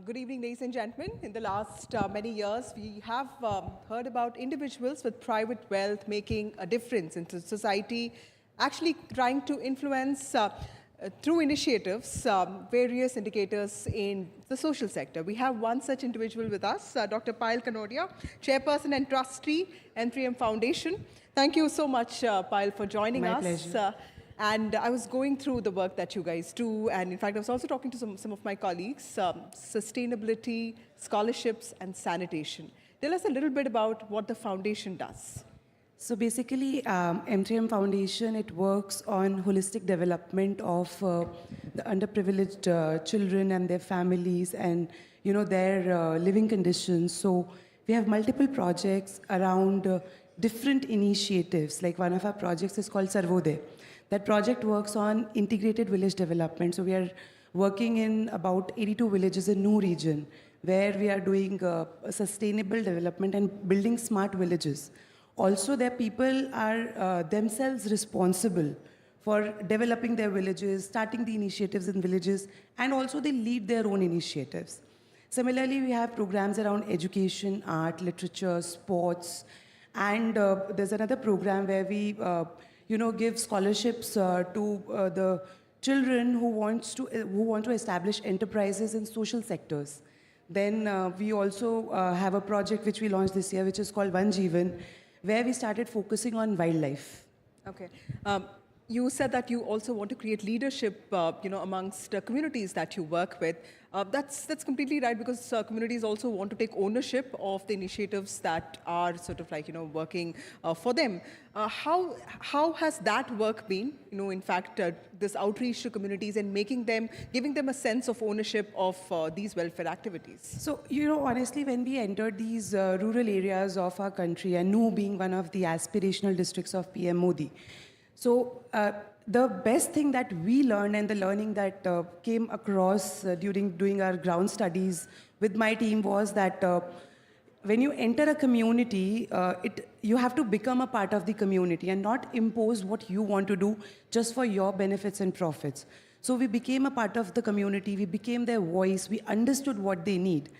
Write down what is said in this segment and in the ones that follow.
Good evening, ladies and gentlemen. In the last many years, we have heard about individuals with private wealth making a difference in society, actually trying to influence through initiatives various indicators in the social sector. We have one such individual with us, Dr. Payal Kanodia, Chairperson and Trustee, M3M Foundation. Thank you so much, Payal, for joining us. My pleasure. And I was going through the work that you guys do, and in fact, I was also talking to some of my colleagues, sustainability, scholarships, and sanitation. Tell us a little bit about what the foundation does. So basically, M3M Foundation, it works on holistic development of the underprivileged children and their families and, their living conditions. So we have multiple projects around different initiatives. Like one of our projects is called Sarvodaya. That project works on integrated village development. So we are working in about 82 villages in New region, where we are doing sustainable development and building smart villages. Also, their people are themselves responsible for developing their villages, starting the initiatives in villages, and also they lead their own initiatives. Similarly, we have programs around education, art, literature, sports, and there's another program where we give scholarships to the children who want to establish enterprises in social sectors. Then we also have a project which we launched this year, which is called One Jeevan, where we started focusing on wildlife. Okay. You said that you also want to create leadership, amongst communities that you work with. That's completely right, because communities also want to take ownership of the initiatives that are sort of like, working for them. How has that work been? In fact, this outreach to communities and giving them a sense of ownership of these welfare activities. So, honestly, when we entered these rural areas of our country, and Nu being one of the aspirational districts of PM Modi, so the best thing that we learned and the learning that came across during doing our ground studies with my team was that when you enter a community, you have to become a part of the community and not impose what you want to do just for your benefits and profits. So we became a part of the community, we became their voice, we understood what they need,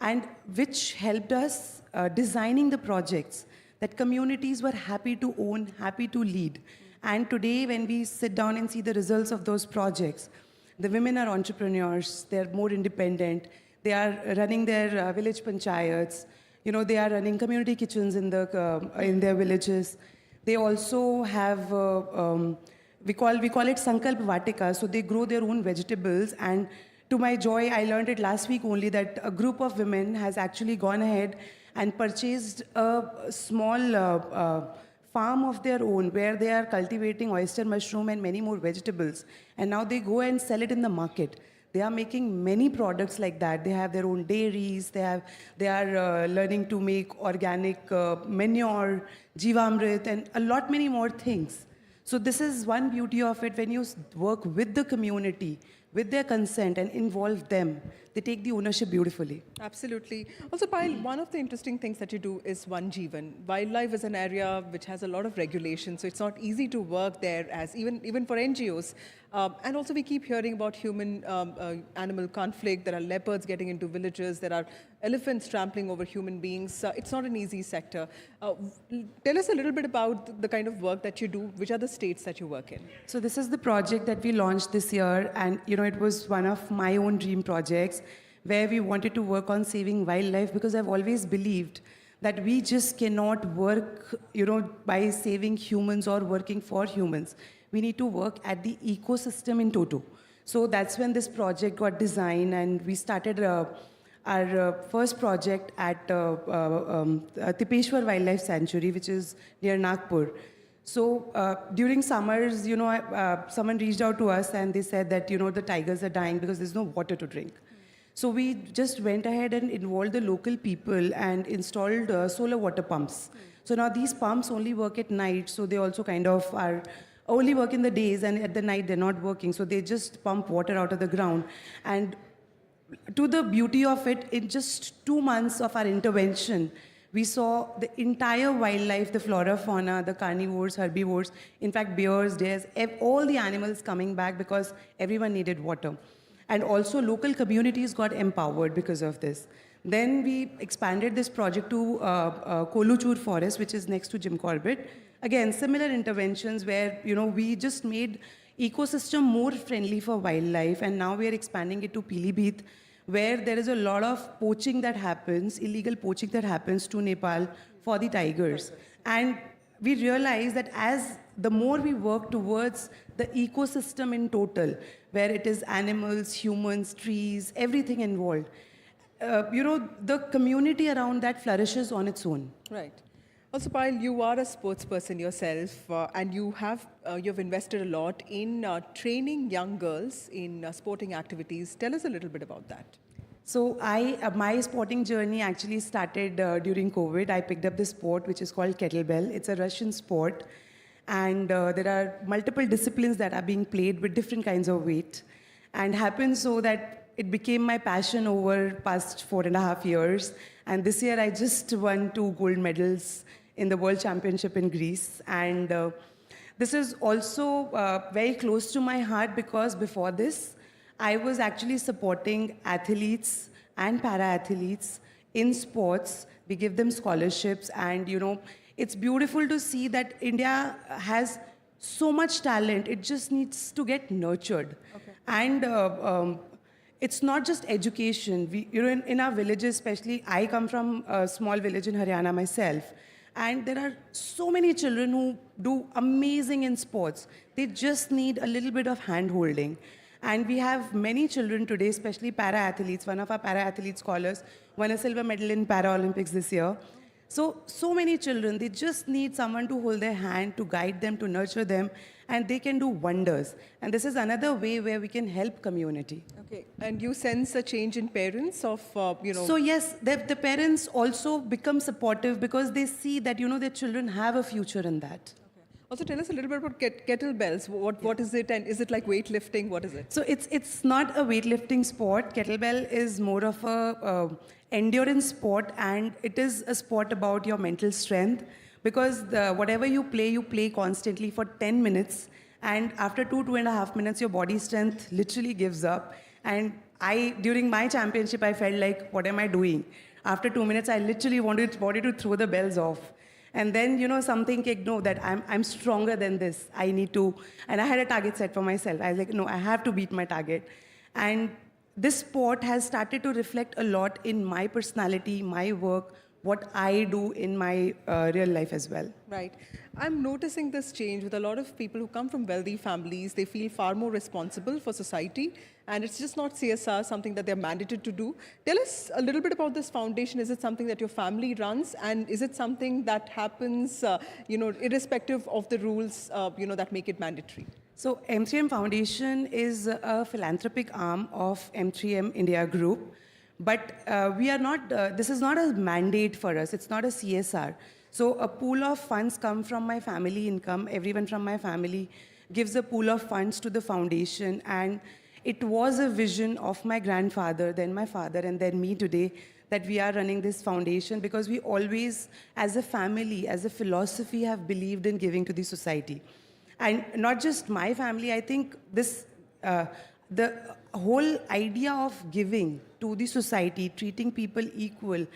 and which helped us designing the projects that communities were happy to own, happy to lead. And today, when we sit down and see the results of those projects, the women are entrepreneurs, they're more independent, they are running their village panchayats, they are running community kitchens in their villages. They also have, we call it Sankalp Vatika, so they grow their own vegetables. And to my joy, I learned it last week only that a group of women has actually gone ahead and purchased a small farm of their own where they are cultivating oyster mushroom and many more vegetables. And now they go and sell it in the market. They are making many products like that. They have their own dairies. They are learning to make organic manure, Jivamrit, and a lot many more things. So this is one beauty of it. When you work with the community, with their consent and involve them, they take the ownership beautifully. Absolutely. Also, Payal, one of the interesting things that you do is One Jeevan. Wildlife is an area which has a lot of regulation, so it's not easy to work there as even for NGOs. And also we keep hearing about human-animal conflict. There are leopards getting into villages. There are elephants trampling over human beings. It's not an easy sector. Tell us a little bit about the kind of work that you do. Which are the states that you work in? So this is the project that we launched this year, and it was one of my own dream projects where we wanted to work on saving wildlife, because I've always believed that we just cannot work, by saving humans or working for humans. We need to work at the ecosystem in toto. So that's when this project got designed, and we started our first project at Tipeshwar Wildlife Sanctuary, which is near Nagpur. So during summers, someone reached out to us and they said that, the tigers are dying because there's no water to drink. So we just went ahead and involved the local people and installed solar water pumps. So now these pumps only work at night, so they also kind of are only work in the days, and at the night they're not working. So they just pump water out of the ground. And to the beauty of it, in just 2 months of our intervention, we saw the entire wildlife, the flora, fauna, the carnivores, herbivores, in fact bears, deers, all the animals coming back because everyone needed water. And also local communities got empowered because of this. Then we expanded this project to Koluchur Forest, which is next to Jim Corbett. Again, similar interventions where, we just made ecosystem more friendly for wildlife, and now we are expanding it to Pilibhit, where there is a lot of poaching that happens, illegal poaching that happens to Nepal for the tigers. And we realize that as the more we work towards the ecosystem in total, where it is animals, humans, trees, everything involved, the community around that flourishes on its own. Right. Also, Payal, you are a sports person yourself, and you've invested a lot in training young girls in sporting activities. Tell us a little bit about that. So my sporting journey actually started during COVID. I picked up this sport which is called kettlebell. It's a Russian sport, and there are multiple disciplines that are being played with different kinds of weight. And happened so that it became my passion over past 4.5 years. And this year I just won 2 gold medals in the World Championship in Greece. And this is also very close to my heart because before this, I was actually supporting athletes and para-athletes in sports. We give them scholarships, and it's beautiful to see that India has so much talent. It just needs to get nurtured. Okay. And it's not just education. In our villages, especially, I come from a small village in Haryana myself, and there are so many children who do amazing in sports. They just need a little bit of hand-holding. And we have many children today, especially para-athletes. One of our para-athlete scholars won a silver medal in Paralympics this year. So many children, they just need someone to hold their hand, to guide them, to nurture them, and they can do wonders. And this is another way where we can help community. Okay, and you sense a change in parents of, So yes, the parents also become supportive because they see that, their children have a future in that. Also, tell us a little bit about kettlebells. What is it, and is it like weightlifting? What is it? So it's not a weightlifting sport. Kettlebell is more of a endurance sport, and it is a sport about your mental strength because whatever you play constantly for 10 minutes, and after 2.5 minutes, your body strength literally gives up. And during my championship, I felt like, what am I doing? After 2 minutes, I literally wanted to throw the bells off. And then, something kicked, no, that I'm stronger than this. I need to, and I had a target set for myself. I was like, no, I have to beat my target. And this sport has started to reflect a lot in my personality, my work, what I do in my real life as well. Right. I'm noticing this change with a lot of people who come from wealthy families. They feel far more responsible for society, and it's just not CSR, something that they're mandated to do. Tell us a little bit about this foundation. Is it something that your family runs, and is it something that happens, irrespective of the rules, that make it mandatory? So M3M Foundation is a philanthropic arm of M3M India Group. But we are not, this is not a mandate for us. It's not a CSR. So a pool of funds come from my family income. Everyone from my family gives a pool of funds to the foundation. And it was a vision of my grandfather, then my father, and then me today, that we are running this foundation because we always, as a family, as a philosophy, have believed in giving to the society. And not just my family, I think this, the whole idea of giving to the society, treating people equal,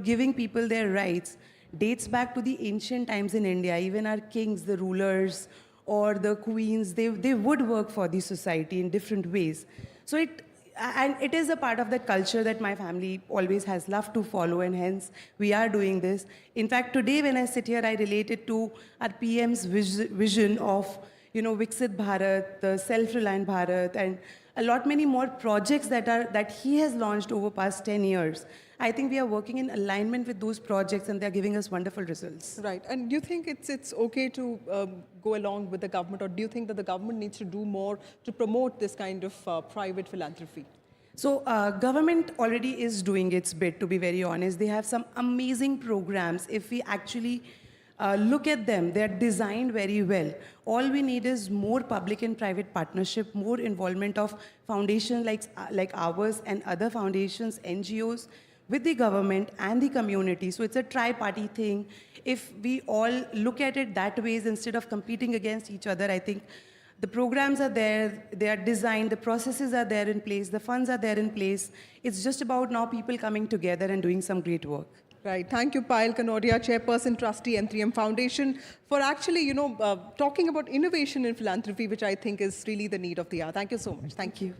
giving people their rights, dates back to the ancient times in India. Even our kings, the rulers, or the queens, they would work for the society in different ways. So it is a part of that culture that my family always has loved to follow, and hence we are doing this. In fact, today when I sit here, I relate it to our PM's vision of, Viksit Bharat, the self-reliant Bharat, and a lot many more projects that he has launched over past 10 years. I think we are working in alignment with those projects, and they're giving us wonderful results. Right. And do you think it's okay to go along with the government, or do you think that the government needs to do more to promote this kind of private philanthropy? So government already is doing its bit, to be very honest. They have some amazing programs. If we actually look at them, they're designed very well. All we need is more public and private partnership, more involvement of foundations like ours and other foundations, NGOs, with the government and the community. So it's a tri-party thing. If we all look at it that way instead of competing against each other, I think The programs are there, they are designed, the processes are there in place, the funds are there in place. It's just about now people coming together and doing some great work. Right. Thank you, Payal, Kanodia, Chairperson, Trustee, M3M Foundation, for actually, talking about innovation in philanthropy, which I think is really the need of the hour. Thank you so much. Thank you.